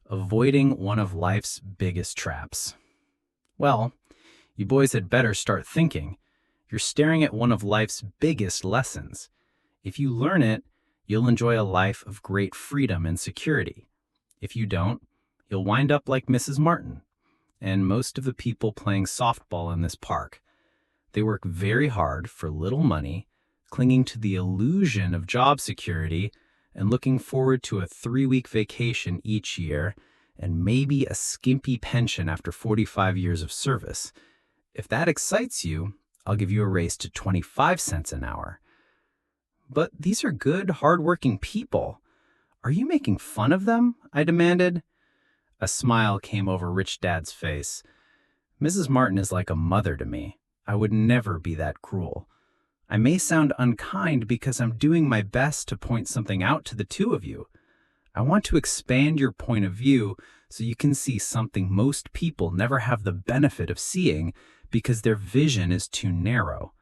avoiding one of life's biggest traps. "Well, you boys had better start thinking. You're staring at one of life's biggest lessons. If you learn it, you'll enjoy a life of great freedom and security. If you don't, you'll wind up like Mrs. Martin and most of the people playing softball in this park. They work very hard for little money, clinging to the illusion of job security and looking forward to a 3-week vacation each year and maybe a skimpy pension after 45 years of service. If that excites you, I'll give you a raise to 25 cents an hour. But these are good, hardworking people. Are you making fun of them?" I demanded. A smile came over Rich Dad's face. "Mrs. Martin is like a mother to me. I would never be that cruel. I may sound unkind because I'm doing my best to point something out to the 2 of you. I want to expand your point of view so you can see something most people never have the benefit of seeing because their vision is too narrow.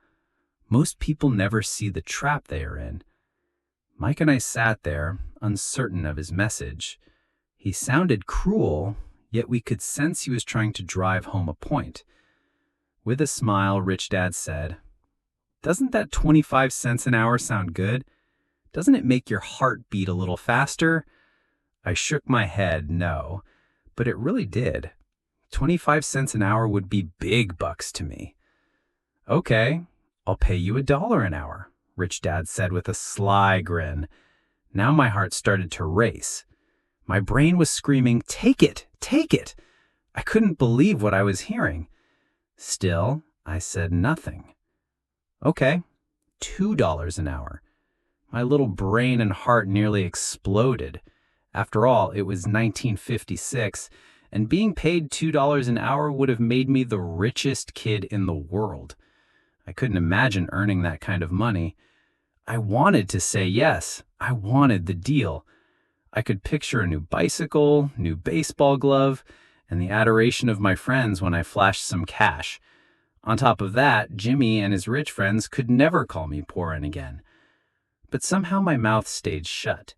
Most people never see the trap they are in." Mike and I sat there, uncertain of his message. He sounded cruel, yet we could sense he was trying to drive home a point. With a smile, Rich Dad said, "Doesn't that 25 cents an hour sound good? Doesn't it make your heart beat a little faster?" I shook my head no, but it really did. 25 cents an hour would be big bucks to me. "Okay, I'll pay you $1 an hour," Rich Dad said with a sly grin. Now my heart started to race. My brain was screaming, "Take it! Take it!" I couldn't believe what I was hearing. Still, I said nothing. "Okay, $2 an hour." My little brain and heart nearly exploded. After all, it was 1956, and being paid $2 an hour would have made me the richest kid in the world. I couldn't imagine earning that kind of money. I wanted to say yes. I wanted the deal. I could picture a new bicycle, new baseball glove, and the adoration of my friends when I flashed some cash. On top of that, Jimmy and his rich friends could never call me poor again. But somehow my mouth stayed shut.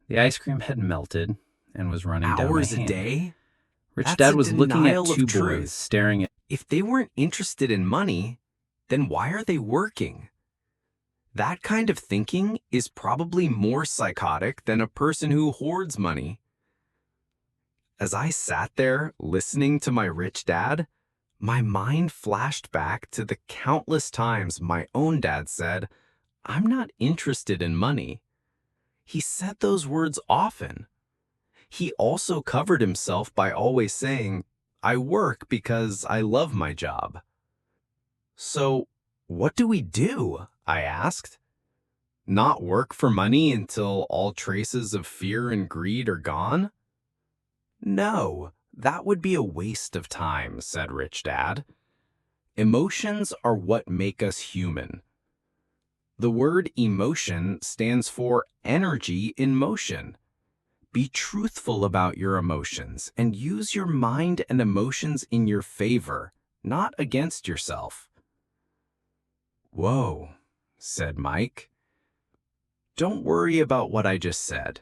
The ice cream had melted and was running down my Hours a hand. day? Rich That's Dad a was looking at denial of 2 truth. boys staring at. If they weren't interested in money, then why are they working? That kind of thinking is probably more psychotic than a person who hoards money. As I sat there listening to my rich dad, my mind flashed back to the countless times my own dad said, "I'm not interested in money." He said those words often. He also covered himself by always saying, "I work because I love my job." "So, what do we do?" I asked. "Not work for money until all traces of fear and greed are gone?" "No, that would be a waste of time," said Rich Dad. "Emotions are what make us human. The word emotion stands for energy in motion. Be truthful about your emotions and use your mind and emotions in your favor, not against yourself." "Whoa," said Mike. Don't worry about what I just said.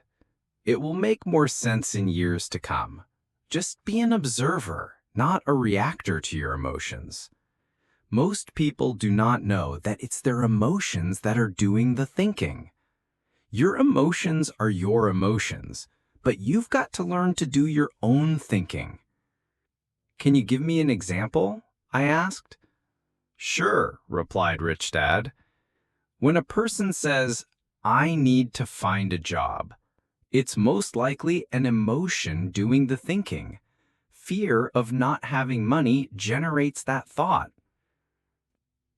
It will make more sense in years to come. Just be an observer, not a reactor to your emotions. Most people do not know that it's their emotions that are doing the thinking. Your emotions are your emotions, but you've got to learn to do your own thinking. Can you give me an example? I asked. Sure, replied Rich Dad. When a person says, I need to find a job, it's most likely an emotion doing the thinking. Fear of not having money generates that thought.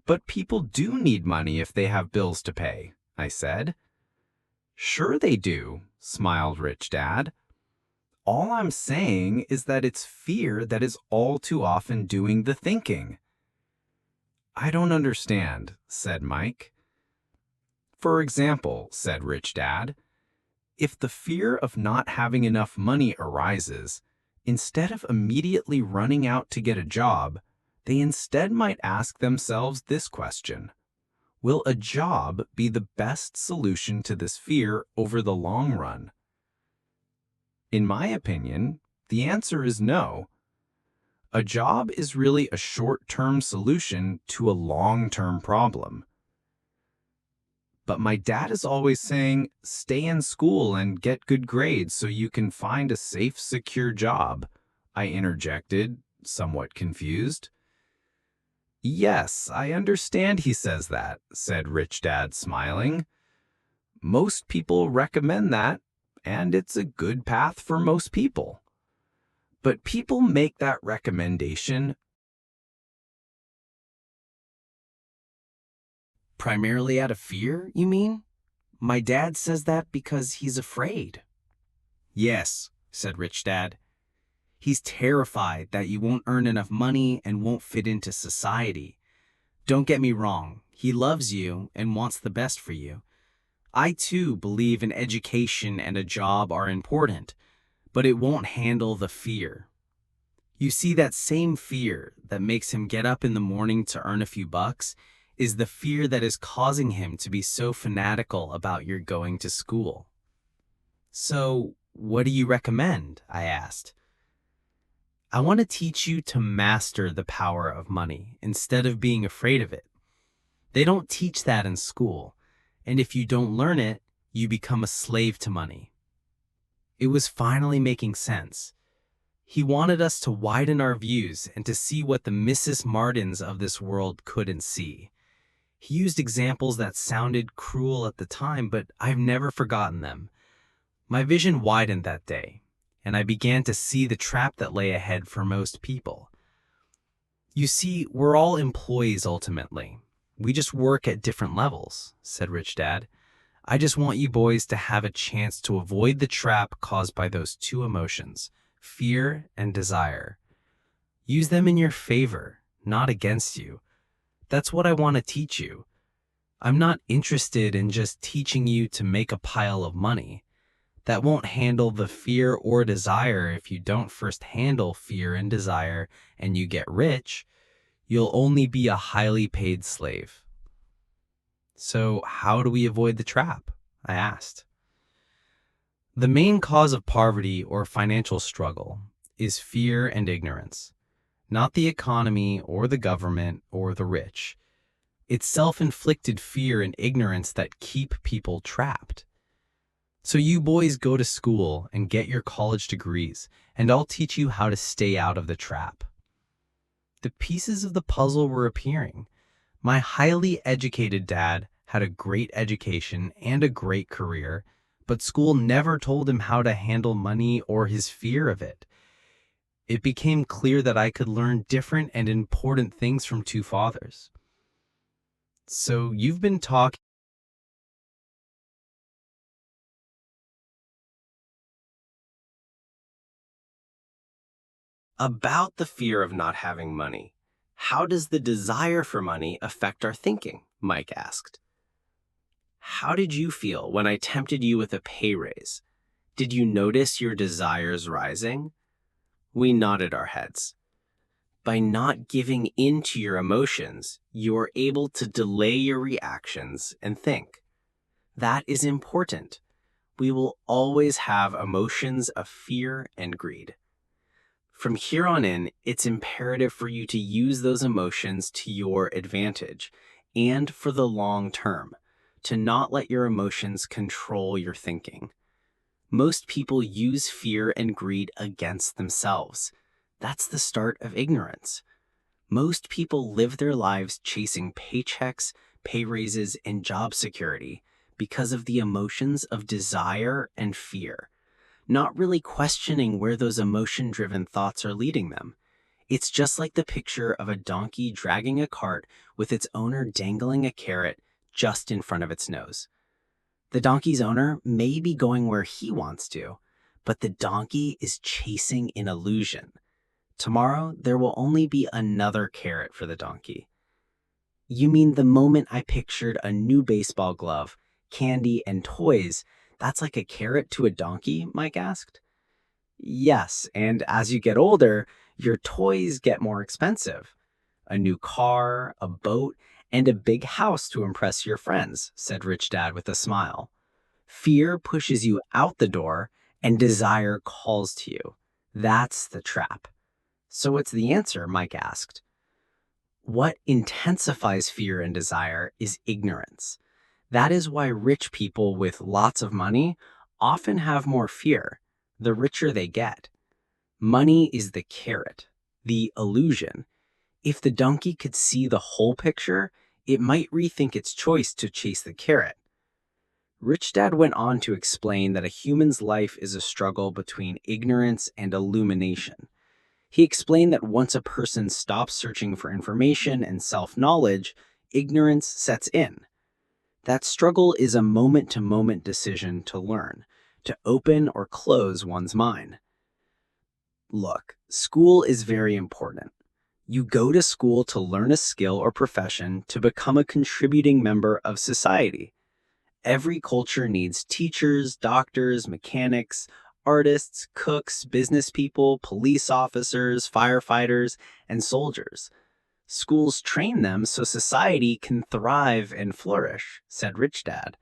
But people do need money if they have bills to pay, I said. Sure they do, smiled Rich Dad. All I'm saying is that it's fear that is all too often doing the thinking. I don't understand, said Mike. For example, said Rich Dad, if the fear of not having enough money arises, instead of immediately running out to get a job, they instead might ask themselves this question: will a job be the best solution to this fear over the long run? In my opinion, the answer is no. A job is really a short-term solution to a long-term problem. But my dad is always saying, stay in school and get good grades so you can find a safe, secure job, I interjected, somewhat confused. Yes, I understand he says that, said Rich Dad, smiling. Most people recommend that, and it's a good path for most people. But people make that recommendation Primarily out of fear, you mean? My dad says that because he's afraid. Yes, said Rich Dad. He's terrified that you won't earn enough money and won't fit into society. Don't get me wrong, he loves you and wants the best for you. I too believe an education and a job are important, but it won't handle the fear. You see, that same fear that makes him get up in the morning to earn a few bucks is the fear that is causing him to be so fanatical about your going to school. So, what do you recommend? I asked. I want to teach you to master the power of money instead of being afraid of it. They don't teach that in school, and if you don't learn it, you become a slave to money. It was finally making sense. He wanted us to widen our views and to see what the Mrs. Martins of this world couldn't see. He used examples that sounded cruel at the time, but I've never forgotten them. My vision widened that day, and I began to see the trap that lay ahead for most people. You see, we're all employees ultimately. We just work at different levels, said Rich Dad. I just want you boys to have a chance to avoid the trap caused by those two emotions, fear and desire. Use them in your favor, not against you. That's what I want to teach you. I'm not interested in just teaching you to make a pile of money. That won't handle the fear or desire. If you don't first handle fear and desire and you get rich, you'll only be a highly paid slave. So how do we avoid the trap? I asked. The main cause of poverty or financial struggle is fear and ignorance, not the economy or the government or the rich. It's self-inflicted fear and ignorance that keep people trapped. So you boys go to school and get your college degrees, and I'll teach you how to stay out of the trap. The pieces of the puzzle were appearing. My highly educated dad had a great education and a great career, but school never told him how to handle money or his fear of it. It became clear that I could learn different and important things from two fathers. So you've been talking about the fear of not having money. How does the desire for money affect our thinking? Mike asked. How did you feel when I tempted you with a pay raise? Did you notice your desires rising? We nodded our heads. By not giving in to your emotions, you are able to delay your reactions and think. That is important. We will always have emotions of fear and greed. From here on in, it's imperative for you to use those emotions to your advantage and for the long term, to not let your emotions control your thinking. Most people use fear and greed against themselves. That's the start of ignorance. Most people live their lives chasing paychecks, pay raises, and job security because of the emotions of desire and fear, not really questioning where those emotion-driven thoughts are leading them. It's just like the picture of a donkey dragging a cart with its owner dangling a carrot just in front of its nose. The donkey's owner may be going where he wants to, but the donkey is chasing an illusion. Tomorrow, there will only be another carrot for the donkey. You mean the moment I pictured a new baseball glove, candy, and toys, that's like a carrot to a donkey? Mike asked. Yes, and as you get older, your toys get more expensive. A new car, a boat, and a big house to impress your friends, said Rich Dad with a smile. Fear pushes you out the door, and desire calls to you. That's the trap. So what's the answer? Mike asked. What intensifies fear and desire is ignorance. That is why rich people with lots of money often have more fear, the richer they get. Money is the carrot, the illusion. If the donkey could see the whole picture, it might rethink its choice to chase the carrot. Rich Dad went on to explain that a human's life is a struggle between ignorance and illumination. He explained that once a person stops searching for information and self-knowledge, ignorance sets in. That struggle is a moment-to-moment decision to learn, to open or close one's mind. Look, school is very important. You go to school to learn a skill or profession to become a contributing member of society. Every culture needs teachers, doctors, mechanics, artists, cooks, business people, police officers, firefighters, and soldiers. Schools train them so society can thrive and flourish, said Rich Dad.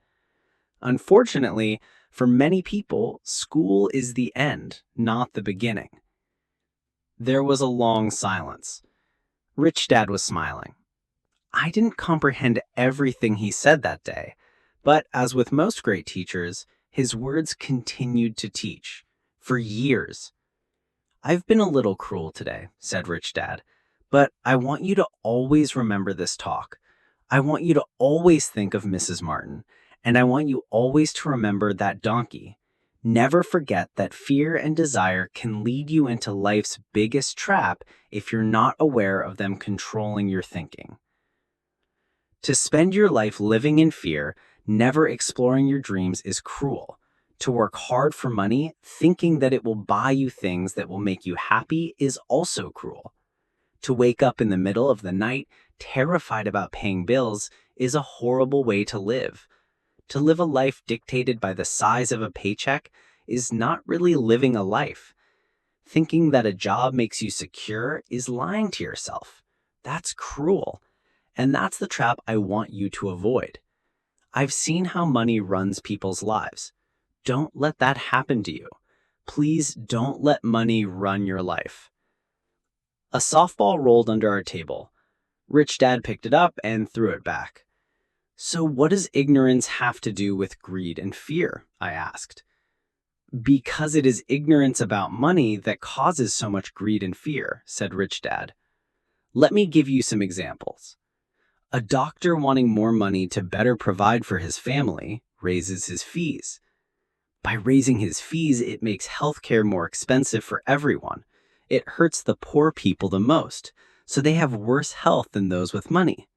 Unfortunately, for many people, school is the end, not the beginning. There was a long silence. Rich Dad was smiling. I didn't comprehend everything he said that day, but as with most great teachers, his words continued to teach, for years. I've been a little cruel today, said Rich Dad, but I want you to always remember this talk. I want you to always think of Mrs. Martin, and I want you always to remember that donkey. Never forget that fear and desire can lead you into life's biggest trap if you're not aware of them controlling your thinking. To spend your life living in fear, never exploring your dreams is cruel. To work hard for money, thinking that it will buy you things that will make you happy is also cruel. To wake up in the middle of the night, terrified about paying bills, is a horrible way to live. To live a life dictated by the size of a paycheck is not really living a life. Thinking that a job makes you secure is lying to yourself. That's cruel. And that's the trap I want you to avoid. I've seen how money runs people's lives. Don't let that happen to you. Please don't let money run your life. A softball rolled under our table. Rich Dad picked it up and threw it back. So what does ignorance have to do with greed and fear? I asked. Because it is ignorance about money that causes so much greed and fear, said Rich Dad. Let me give you some examples. A doctor wanting more money to better provide for his family raises his fees. By raising his fees, it makes healthcare more expensive for everyone. It hurts the poor people the most, so they have worse health than those with money.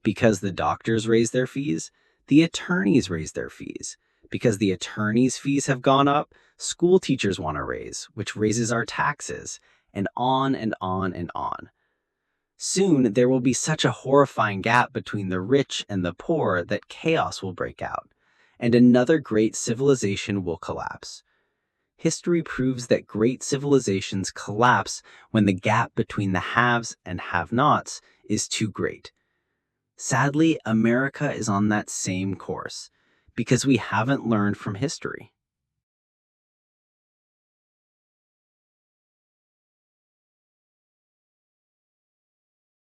Because the doctors raise their fees, the attorneys raise their fees. Because the attorneys' fees have gone up, school teachers want to raise, which raises our taxes, and on and on and on. Soon, there will be such a horrifying gap between the rich and the poor that chaos will break out, and another great civilization will collapse. History proves that great civilizations collapse when the gap between the haves and have-nots is too great. Sadly, America is on that same course. because we haven't learned from history.